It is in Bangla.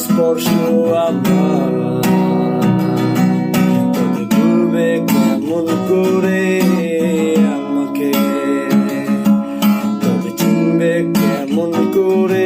স্পর্শ আমার, তবে ভুলবে কেমন করে আমাকে, তবে চিনবে কেমন করে